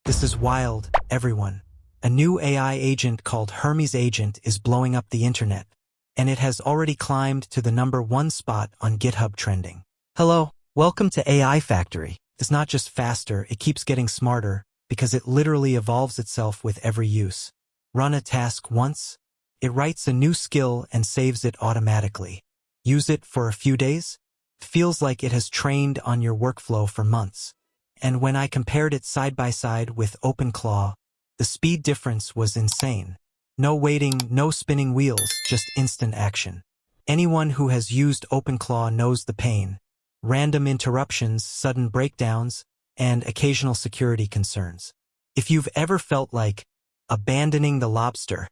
This is wild, everyone. A new AI agent called Hermes Agent is blowing up the internet, and it has already climbed to the #1 spot on GitHub trending. Hello, welcome to AI Factory. It's not just faster, it keeps getting smarter, because it literally evolves itself with every use. Run a task once, it writes a new skill and saves it automatically. Use it for a few days, feels like it has trained on your workflow for months. And when I compared it side by side with OpenClaw, the speed difference was insane. No waiting, no spinning wheels, just instant action. Anyone who has used OpenClaw knows the pain. Random interruptions, sudden breakdowns, and occasional security concerns. If you've ever felt like abandoning the lobster,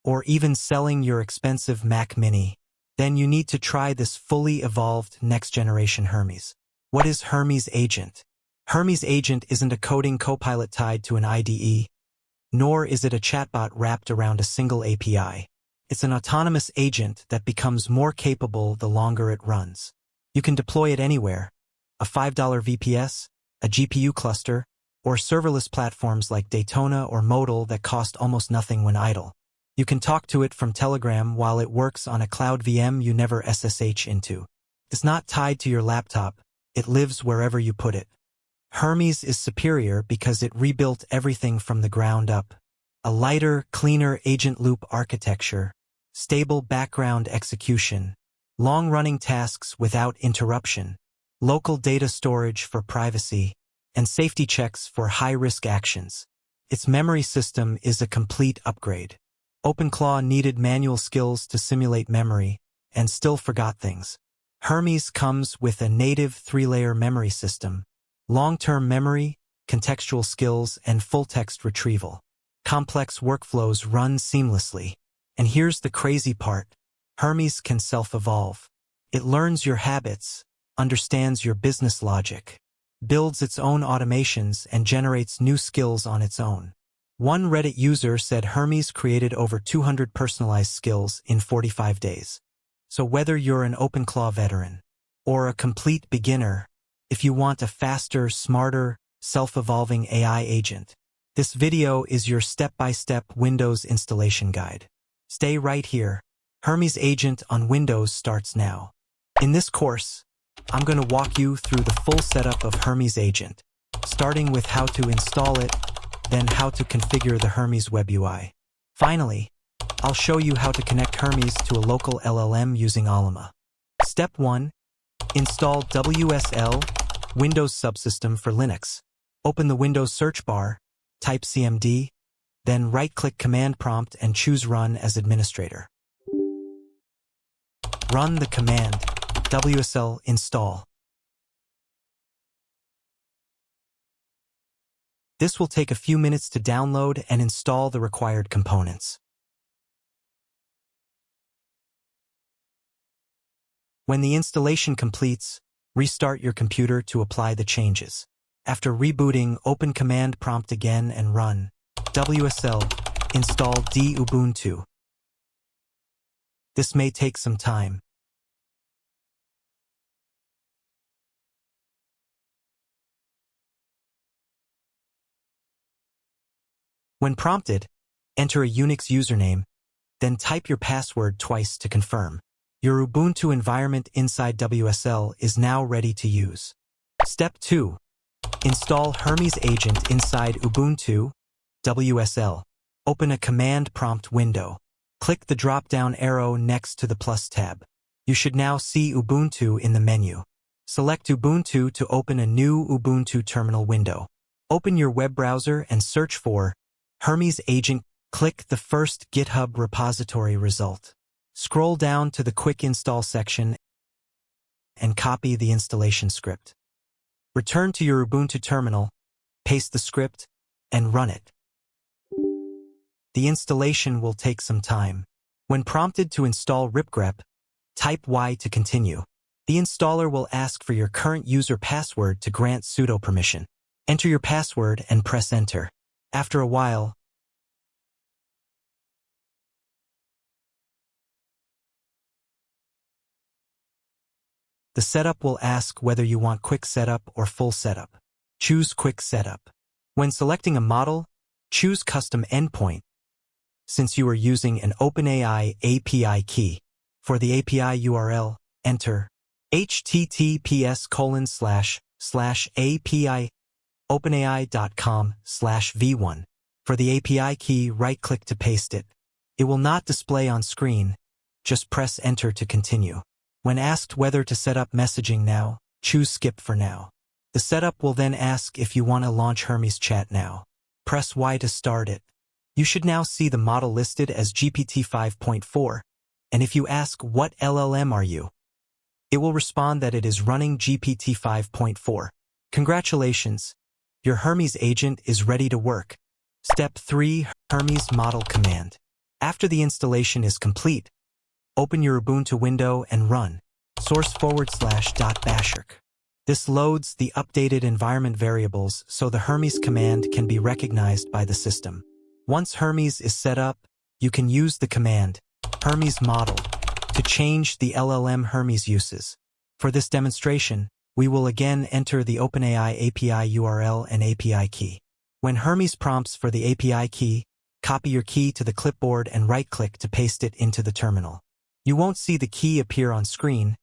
or even selling your expensive Mac Mini, then you need to try this fully evolved next-generation Hermes. What is Hermes Agent? Hermes Agent isn't a coding copilot tied to an IDE, nor is it a chatbot wrapped around a single API. It's an autonomous agent that becomes more capable the longer it runs. You can deploy it anywhere, a $5 VPS, a GPU cluster, or serverless platforms like Daytona or Modal that cost almost nothing when idle. You can talk to it from Telegram while it works on a cloud VM you never SSH into. It's not tied to your laptop, it lives wherever you put it. Hermes is superior because it rebuilt everything from the ground up. A lighter, cleaner agent loop architecture, stable background execution, long-running tasks without interruption, local data storage for privacy, and safety checks for high-risk actions. Its memory system is a complete upgrade. OpenClaw needed manual skills to simulate memory, and still forgot things. Hermes comes with a native 3-layer memory system, long-term memory, contextual skills, and full-text retrieval. Complex workflows run seamlessly. And here's the crazy part. Hermes can self-evolve. It learns your habits, understands your business logic, builds its own automations, and generates new skills on its own. One Reddit user said Hermes created over 200 personalized skills in 45 days. So whether you're an OpenClaw veteran or a complete beginner, if you want a faster, smarter, self-evolving AI agent, this video is your step-by-step Windows installation guide. Stay right here. Hermes Agent on Windows starts now. In this course, I'm going to walk you through the full setup of Hermes Agent, starting with how to install it, then how to configure the Hermes web UI. Finally, I'll show you how to connect Hermes to a local LLM using Alma. Step 1. Install WSL, Windows Subsystem for Linux. Open the Windows search bar, type CMD, then right-click Command Prompt and choose Run as administrator. Run the command WSL install. This will take a few minutes to download and install the required components. When the installation completes, restart your computer to apply the changes. After rebooting, open Command Prompt again and run WSL install Ubuntu. This may take some time. When prompted, enter a Unix username, then type your password twice to confirm. Your Ubuntu environment inside WSL is now ready to use. Step 2. Install Hermes Agent inside Ubuntu, WSL. Open a command prompt window. Click the drop-down arrow next to the plus tab. You should now see Ubuntu in the menu. Select Ubuntu to open a new Ubuntu terminal window. Open your web browser and search for Hermes Agent. Click the first GitHub repository result. Scroll down to the Quick Install section and copy the installation script. Return to your Ubuntu terminal, paste the script, and run it. The installation will take some time. When prompted to install ripgrep, type Y to continue. The installer will ask for your current user password to grant sudo permission. Enter your password and press enter. After a while, the setup will ask whether you want quick setup or full setup. Choose quick setup. When selecting a model, choose Custom Endpoint. Since you are using an OpenAI API key, for the API URL, enter https://API openai.com/v1. For the API key, right-click to paste it. It will not display on screen. Just press Enter to continue. When asked whether to set up messaging now, choose Skip for now. The setup will then ask if you want to launch Hermes Chat now. Press Y to start it. You should now see the model listed as GPT 5.4, and if you ask what LLM are you, it will respond that it is running GPT 5.4. Congratulations! Your Hermes agent is ready to work. Step 3. Hermes Model Command. After the installation is complete, open your Ubuntu window and run source/.bashirk. This loads the updated environment variables so the Hermes command can be recognized by the system. Once Hermes is set up, you can use the command Hermes Model to change the LLM Hermes uses. For this demonstration, we will again enter the OpenAI API URL and API key. When Hermes prompts for the API key, copy your key to the clipboard and right-click to paste it into the terminal. You won't see the key appear on screen,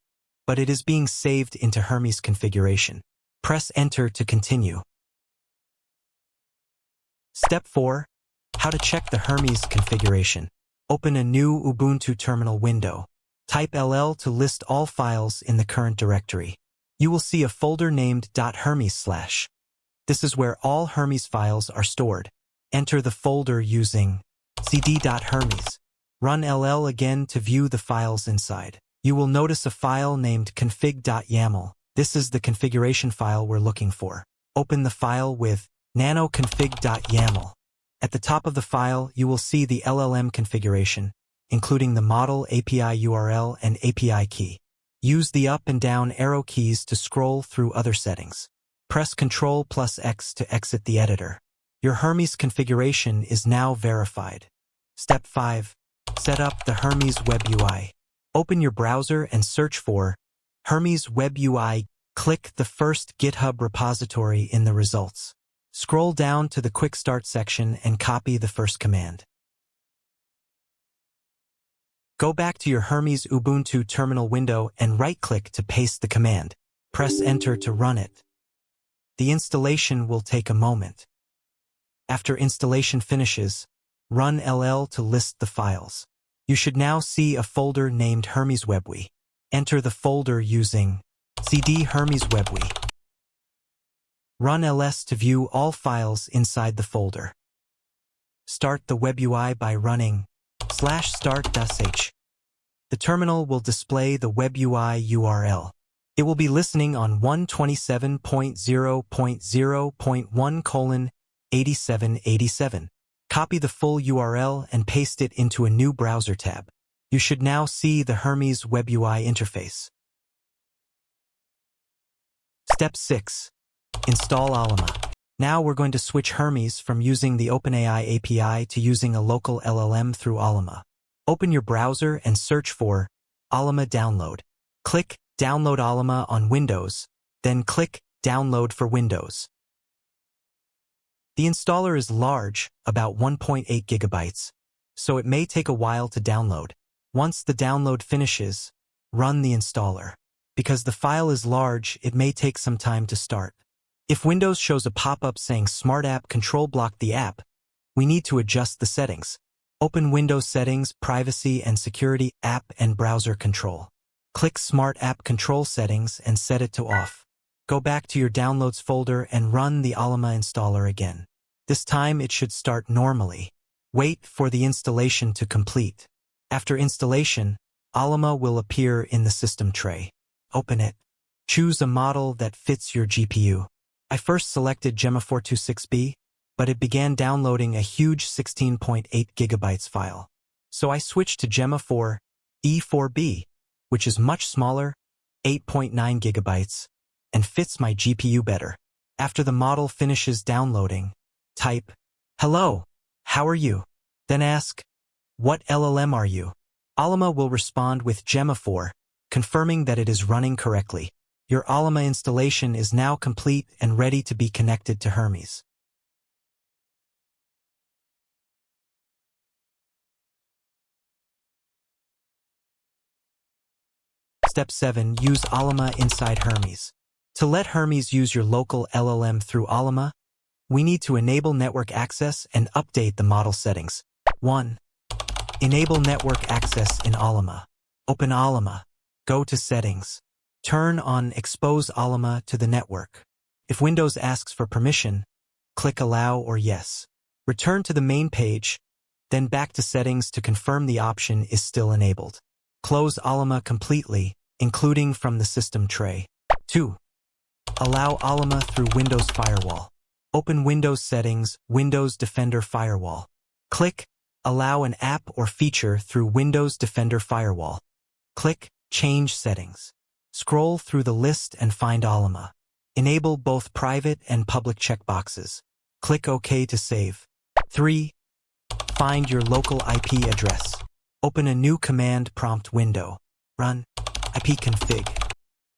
but it is being saved into Hermes configuration. Press Enter to continue. Step 4. How to check the Hermes configuration. Open a new Ubuntu terminal window. Type LL to list all files in the current directory. You will see a folder named .hermes/. This is where all Hermes files are stored. Enter the folder using cd.hermes. Run LL again to view the files inside. You will notice a file named config.yaml. This is the configuration file we're looking for. Open the file with nanoconfig.yaml. At the top of the file, you will see the LLM configuration, including the model API URL and API key. Use the up and down arrow keys to scroll through other settings. Press Ctrl+X to exit the editor. Your Hermes configuration is now verified. Step 5. Set up the Hermes Web UI. Open your browser and search for Hermes Web UI. Click the first GitHub repository in the results. Scroll down to the Quick Start section and copy the first command. Go back to your Hermes Ubuntu terminal window and right-click to paste the command. Press Enter to run it. The installation will take a moment. After installation finishes, run LL to list the files. You should now see a folder named Hermes WebWI. Enter the folder using cd Hermes WebWI. Run ls to view all files inside the folder. Start the web UI by running /start.sh. The terminal will display the web UI URL. It will be listening on 127.0.0.1:8787. Copy the full URL and paste it into a new browser tab. You should now see the Hermes Web UI interface. Step 6. Install Alma. Now we're going to switch Hermes from using the OpenAI API to using a local LLM through Alma. Open your browser and search for Alma Download. Click Download Alma on Windows, then click Download for Windows. The installer is large, about 1.8 gigabytes, so it may take a while to download. Once the download finishes, run the installer. Because the file is large, it may take some time to start. If Windows shows a pop-up saying Smart App Control blocked the app, we need to adjust the settings. Open Windows Settings, Privacy and Security, App and Browser Control. Click Smart App Control Settings and set it to off. Go back to your Downloads folder and run the Alma installer again. This time it should start normally. Wait for the installation to complete. After installation, Alma will appear in the system tray. Open it. Choose a model that fits your GPU. I first selected Gemma 426B, but it began downloading a huge 16.8 gigabytes file. So I switched to Gemma 4 E4B, which is much smaller, 8.9 gigabytes, and fits my GPU better. After the model finishes downloading, type, "Hello, how are you?" Then ask, "What LLM are you?" Alma will respond with Gemma 4, confirming that it is running correctly. Your Alma installation is now complete and ready to be connected to Hermes. Step 7. Use Alma inside Hermes. To let Hermes use your local LLM through Alma, we need to enable network access and update the model settings. 1. Enable network access in Alma. Open Alma. Go to Settings. Turn on Expose Alma to the network. If Windows asks for permission, click Allow or Yes. Return to the main page, then back to Settings to confirm the option is still enabled. Close Alma completely, including from the system tray. 2. Allow Alma through Windows Firewall. Open Windows Settings, Windows Defender Firewall. Click Allow an app or feature through Windows Defender Firewall. Click Change Settings. Scroll through the list and find Alma. Enable both private and public checkboxes. Click OK to save. 3. Find your local IP address. Open a new command prompt window. Run ipconfig.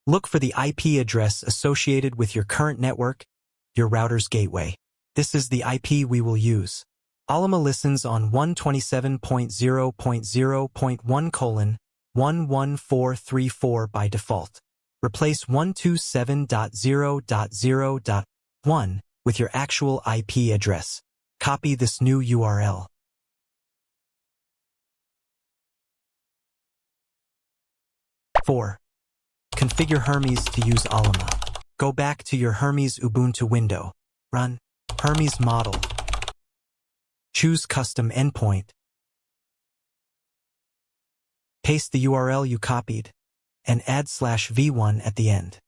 Look for the IP address associated with your current network, your router's gateway. This is the IP we will use. Alma listens on 127.0.0.1:11434 by default. Replace 127.0.0.1 with your actual IP address. Copy this new URL. 4. Configure Hermes to use Alma. Go back to your Hermes Ubuntu window. Run Hermes model. Choose Custom Endpoint. Paste the URL you copied and add /v1 at the end.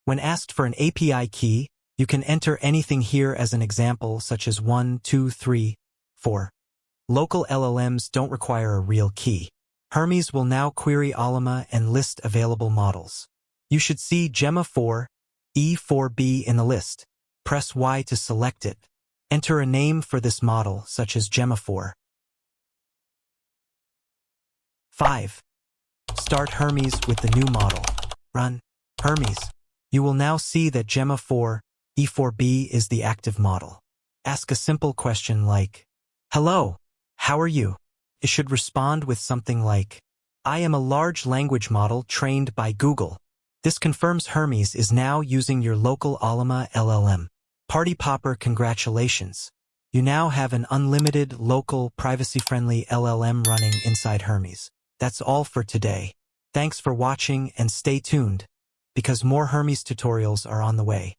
When asked for an API key, you can enter anything here as an example, such as 1, 2, 3, 4. Local LLMs don't require a real key. Hermes will now query Alma and list available models. You should see Gemma 4, E4B in the list. Press Y to select it. Enter a name for this model, such as Gemma 4. 5. Start Hermes with the new model. Run Hermes. You will now see that Gemma 4, E4B is the active model. Ask a simple question like, "Hello, how are you?" It should respond with something like, "I am a large language model trained by Google." This confirms Hermes is now using your local Alma LLM. Party popper, congratulations. You now have an unlimited, local, privacy-friendly LLM running inside Hermes. That's all for today. Thanks for watching and stay tuned, because more Hermes tutorials are on the way.